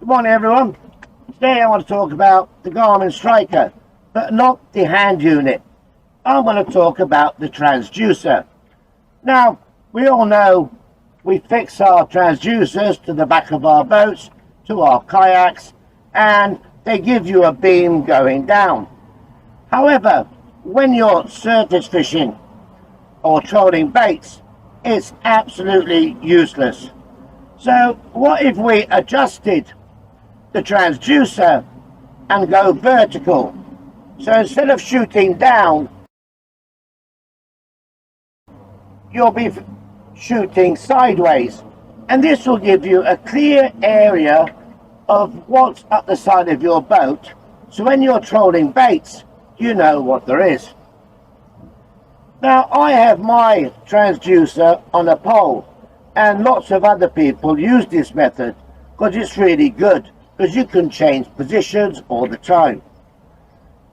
Good morning everyone. Today I want to talk about the Garmin Striker, but not the hand unit. I'm going to talk about the transducer. Now, we all know we fix our transducers to the back of our boats, to our kayaks, and they give you a beam going down. However, when you're surface fishing or trolling baits, it's absolutely useless. So what if we adjusted the transducer and go vertical? So instead of shooting down, you'll be shooting sideways, and this will give you a clear area of what's up the side of your boat, so when you're trolling baits, you know what there is. Now, I have my transducer on a pole, and lots of other people use this method because it's really good, because you can change positions all the time.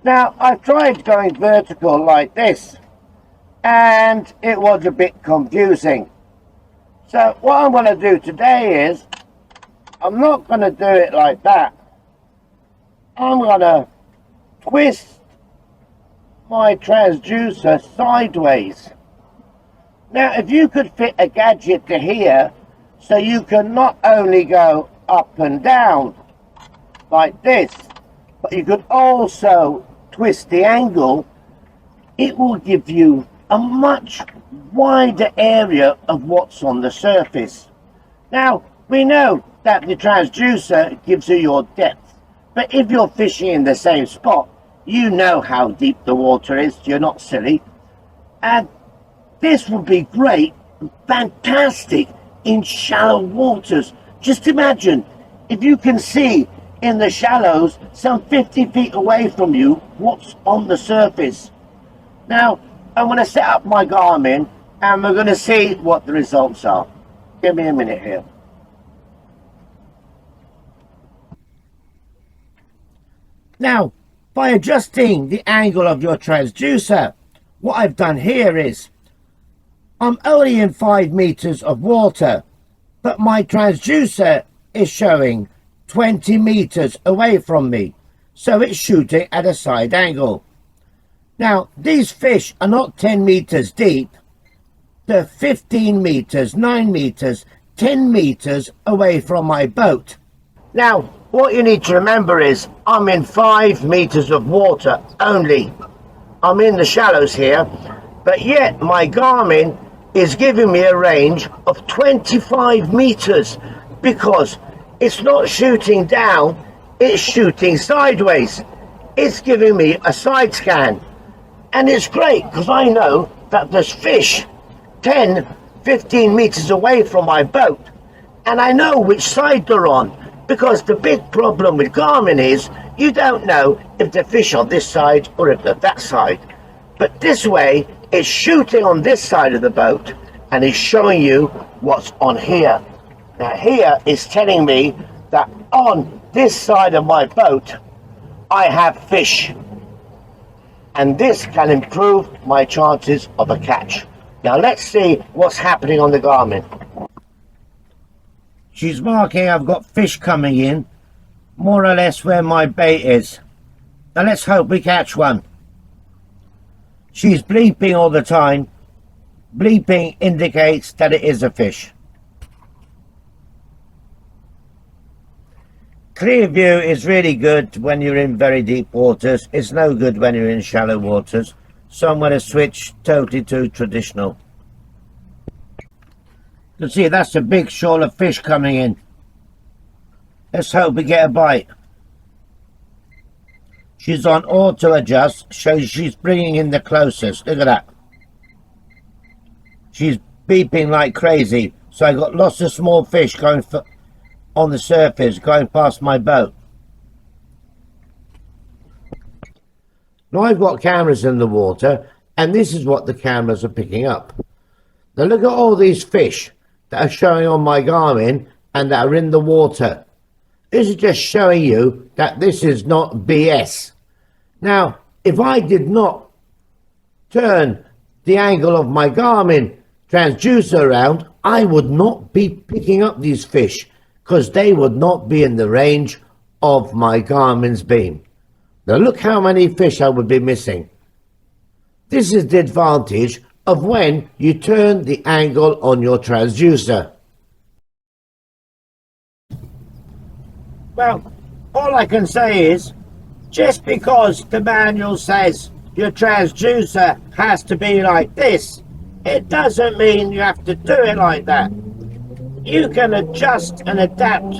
Now, I've tried going vertical like this, and it was a bit confusing. So what I'm going to do today is, I'm not going to do it like that. I'm going to twist my transducer sideways. Now, if you could fit a gadget to here, so you can not only go up and down like this, but you could also twist the angle, it will give you a much wider area of what's on the surface. Now, we know that the transducer gives you your depth, but if you're fishing in the same spot, you know how deep the water is, you're not silly. And this would be great, fantastic in shallow waters. Just imagine if you can see in the shallows some 50 feet away from you what's on the surface. Now, I'm going to set up my Garmin and we're going to see what the results are. Give me a minute here. Now, by adjusting the angle of your transducer, what I've done here is, I'm only in 5 meters of water, but my transducer is showing 20 meters away from me, so it's shooting at a side angle. Now, these fish are not 10 meters deep, they're 15 meters, 9 meters, 10 meters away from my boat. Now, what you need to remember is, I'm in 5 meters of water only. I'm in the shallows here, but yet my Garmin is giving me a range of 25 meters because it's not shooting down, it's shooting sideways. It's giving me a side scan. And it's great because I know that there's fish 10, 15 meters away from my boat, and I know which side they're on, because the big problem with Garmin is you don't know if the fish on this side or if they're that side. But this way, it's shooting on this side of the boat and it's showing you what's on here. Now here is telling me that on this side of my boat, I have fish. And this can improve my chances of a catch. Now let's see what's happening on the Garmin. She's marking I've got fish coming in, more or less where my bait is. Now let's hope we catch one. She's bleeping all the time. Bleeping indicates that it is a fish. Clear view is really good when you're in very deep waters. It's no good when you're in shallow waters. So I'm going to switch totally to traditional. You can see that's a big shoal of fish coming in. Let's hope we get a bite. She's on auto adjust, so she's bringing in the closest. Look at that. She's beeping like crazy. So I got lots of small fish going on the surface, going past my boat. Now I've got cameras in the water, and this is what the cameras are picking up. Now look at all these fish that are showing on my Garmin and that are in the water. This is just showing you that this is not BS. Now, if I did not turn the angle of my Garmin transducer around, I would not be picking up these fish, because they would not be in the range of my Garmin's beam. Now look how many fish I would be missing. This is the advantage of when you turn the angle on your transducer. Well, all I can say is, just because the manual says your transducer has to be like this, it doesn't mean you have to do it like that. You can adjust and adapt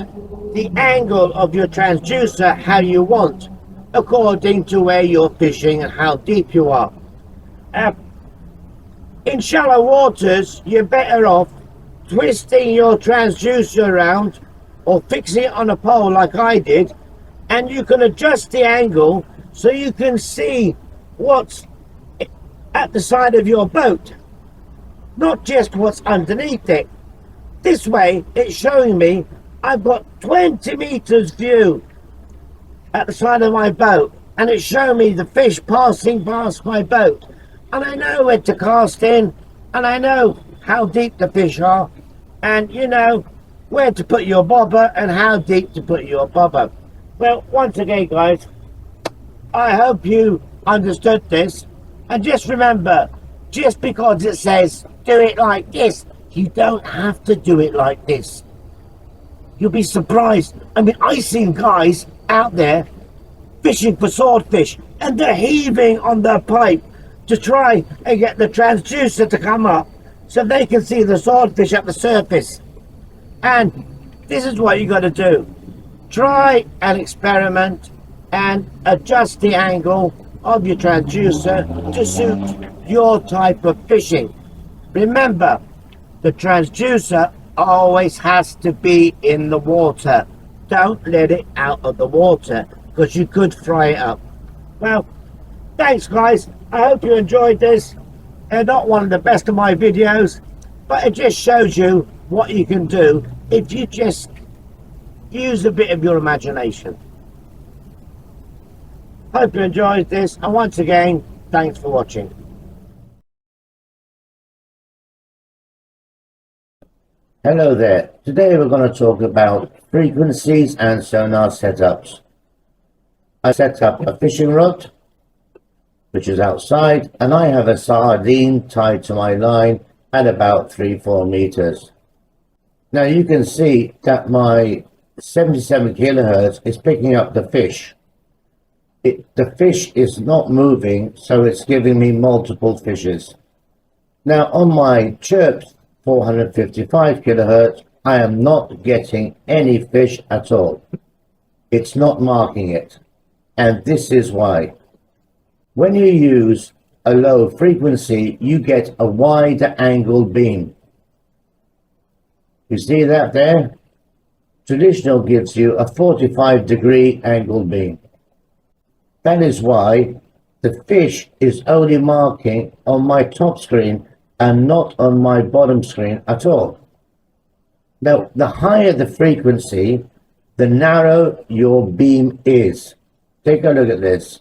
the angle of your transducer how you want, according to where you're fishing and how deep you are. In shallow waters, you're better off twisting your transducer around or fixing it on a pole like I did, and you can adjust the angle so you can see what's at the side of your boat, not just what's underneath it. This way it's showing me I've got 20 meters view at the side of my boat, and it's showing me the fish passing past my boat, and I know where to cast in, and I know how deep the fish are, and you know where to put your bobber and how deep to put your bobber. Well, once again guys, I hope you understood this, and just remember, just because it says do it like this, you don't have to do it like this. You'll be surprised. I mean, I've seen guys out there fishing for swordfish, and they're heaving on their pipe to try and get the transducer to come up so they can see the swordfish at the surface. And this is what you got to do. Try and experiment and adjust the angle of your transducer to suit your type of fishing. Remember, the transducer always has to be in the water. Don't let it out of the water, because you could fry it up. Well, thanks guys. I hope you enjoyed this. Not one of the best of my videos, but it just shows you what you can do if you just use a bit of your imagination. Hope you enjoyed this, and once again, thanks for watching. Hello there. Today we're going to talk about frequencies and sonar setups. I set up a fishing rod, which is outside, and I have a sardine tied to my line at about 3-4 meters. Now you can see that my 77 kilohertz is picking up the fish. The fish is not moving, so it's giving me multiple fishes. Now on my chirps 455 kilohertz, I am not getting any fish at all. It's not marking it, and this is why. When you use a low frequency, you get a wider angle beam. You see that there? Traditional gives you a 45-degree angle beam. That is why the fish is only marking on my top screen and not on my bottom screen at all. Now, the higher the frequency, the narrower your beam is. Take a look at this.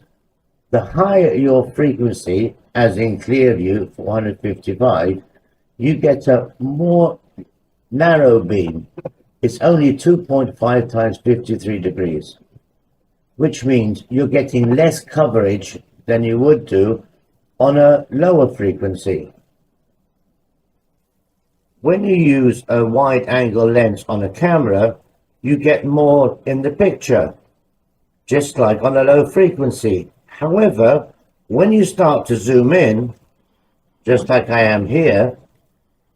The higher your frequency, as in Clearview 455, you get a more narrow beam. It's only 2.5 times 53 degrees, which means you're getting less coverage than you would do on a lower frequency. When you use a wide angle lens on a camera, you get more in the picture, just like on a low frequency. However, when you start to zoom in, just like I am here,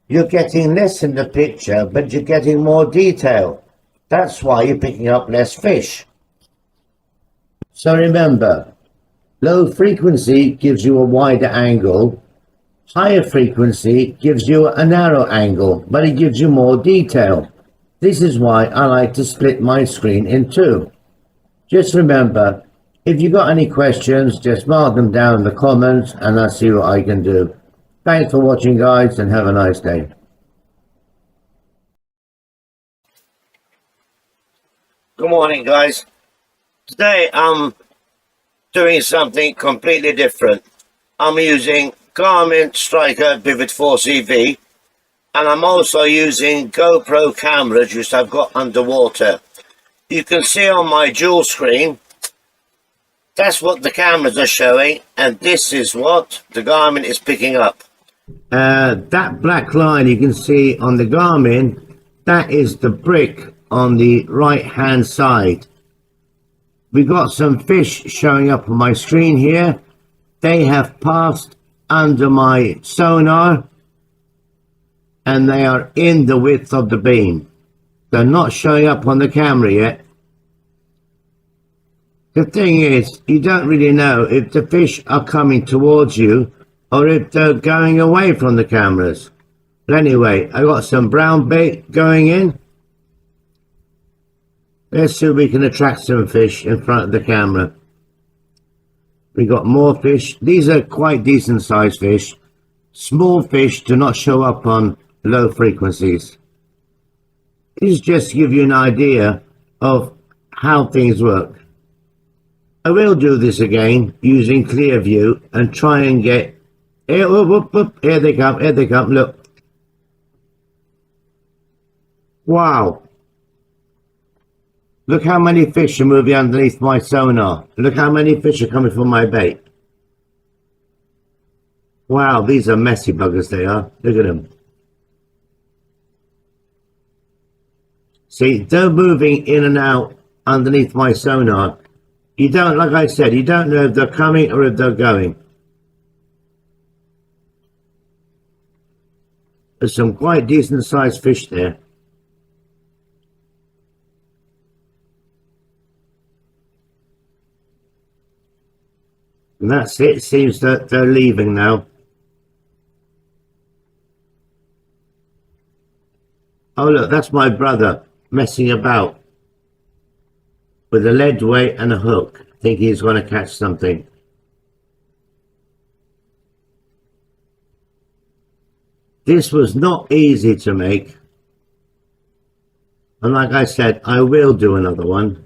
you're getting less in the picture, but you're getting more detail. That's why you're picking up less fish. So remember, low frequency gives you a wider angle. Higher frequency gives you a narrow angle, but it gives you more detail. This is why I like to split my screen in two. Just remember, if you got any questions, just mark them down in the comments and I'll see what I can do. Thanks for watching guys, and have a nice day. Good morning guys. Today I'm doing something completely different. I'm using Garmin Striker Vivid 4CV, and I'm also using GoPro cameras which I've got underwater. You can see on my dual screen, that's what the cameras are showing, and this is what the Garmin is picking up. That black line you can see on the Garmin, that is the brick on the right hand side. We've got some fish showing up on my screen here. They have passed under my sonar and they are in the width of the beam. They're not showing up on the camera yet. The thing is, you don't really know if the fish are coming towards you or if they're going away from the cameras. But anyway, I got some brown bait going in. Let's see if we can attract some fish in front of the camera. We got more fish. These are quite decent sized fish. Small fish do not show up on low frequencies. This is just to give you an idea of how things work. I will do this again using clear view and try and get here. Here they come, here they come. Look, wow, look how many fish are moving underneath my sonar. Look how many fish are coming from my bait. Wow, these are messy buggers, they are. Look at them. See, they're moving in and out underneath my sonar. You don't, like I said, you don't know if they're coming or if they're going. There's some quite decent sized fish there. And that's it. It seems that they're leaving now. Oh look, that's my brother messing about with a lead weight and a hook, thinking he's going to catch something. This was not easy to make, and like I said, I will do another one.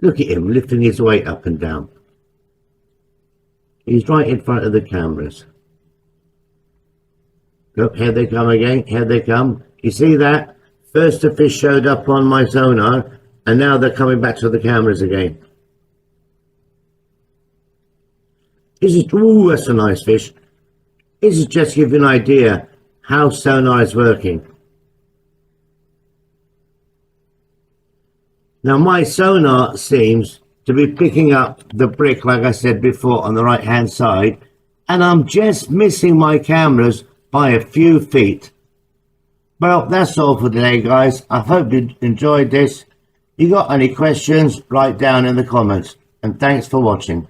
Look at him lifting his weight up and down. He's right in front of the cameras. Look, here they come again, here they come. You see that? First the fish showed up on my sonar, and now they're coming back to the cameras again. This is, ooh, that's a nice fish. This is just to give you an idea how sonar is working. Now my sonar seems to be picking up the brick, like I said before, on the right hand side, and I'm just missing my cameras by a few feet. Well, that's all for today, guys. I hope you enjoyed this. If you got any questions, write down in the comments, and thanks for watching.